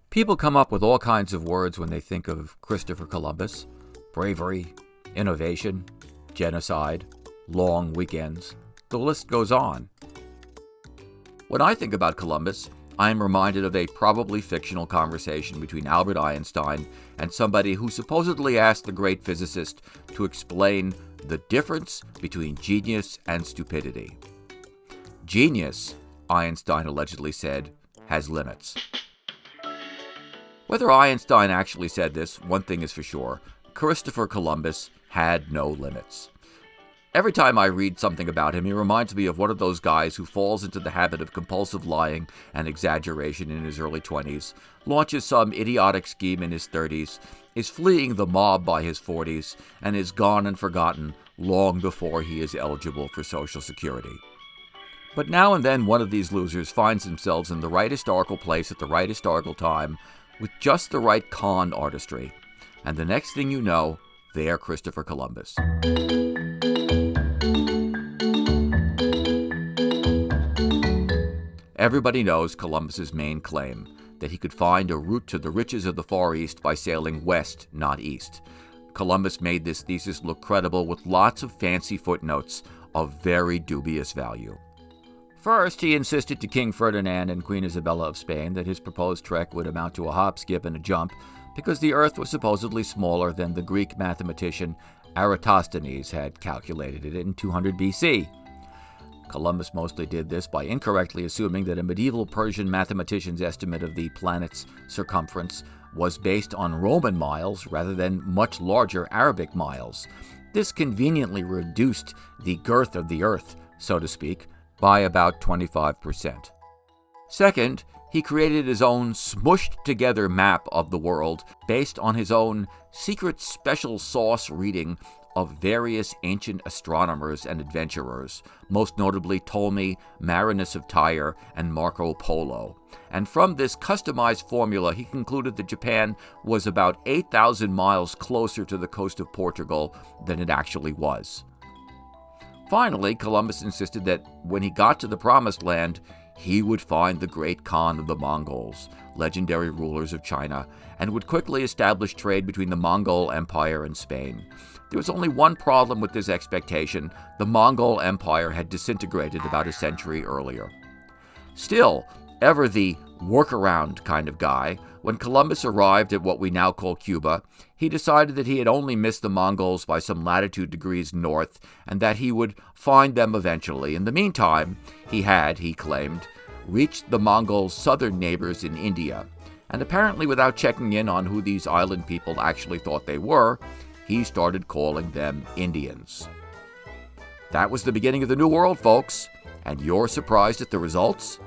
People come up with all kinds of words when they think of Christopher Columbus. Bravery, innovation, genocide, long weekends. The list goes on. When I think about Columbus, I am reminded of a probably fictional conversation between Albert Einstein and somebody who supposedly asked the great physicist to explain the difference between genius and stupidity. Genius, Einstein allegedly said, has limits. Whether Einstein actually said this, one thing is for sure: Christopher Columbus had no limits. Every time I read something about him, he reminds me of one of those guys who falls into the habit of compulsive lying and exaggeration in his early 20s, launches some idiotic scheme in his 30s, is fleeing the mob by his 40s, and is gone and forgotten long before he is eligible for Social Security. But now and then one of these losers finds themselves in the right historical place at the right historical time with just the right con artistry. And the next thing you know, they're Christopher Columbus. Everybody knows Columbus's main claim, that he could find a route to the riches of the Far East by sailing west, not east. Columbus made this thesis look credible with lots of fancy footnotes of very dubious value. First, he insisted to King Ferdinand and Queen Isabella of Spain that his proposed trek would amount to a hop, skip, and a jump because the Earth was supposedly smaller than the Greek mathematician Eratosthenes had calculated it in 200 BC. Columbus mostly did this by incorrectly assuming that a medieval Persian mathematician's estimate of the planet's circumference was based on Roman miles rather than much larger Arabic miles. This conveniently reduced the girth of the Earth, so to speak, by about 25%. Second, he created his own smushed-together map of the world based on his own secret special sauce reading of various ancient astronomers and adventurers, most notably Ptolemy, Marinus of Tyre, and Marco Polo. And from this customized formula, he concluded that Japan was about 8,000 miles closer to the coast of Portugal than it actually was. Finally, Columbus insisted that when he got to the Promised Land, he would find the great Khan of the Mongols, legendary rulers of China, and would quickly establish trade between the Mongol Empire and Spain. There was only one problem with this expectation: the Mongol Empire had disintegrated about a century earlier. Still, ever the workaround kind of guy, when Columbus arrived at what we now call Cuba, he decided that he had only missed the Mongols by some latitude degrees north, and that he would find them eventually. In the meantime, he claimed, reached the Mongols' southern neighbors in India, and apparently without checking in on who these island people actually thought they were, he started calling them Indians. That was the beginning of the New World, folks, and you're surprised at the results?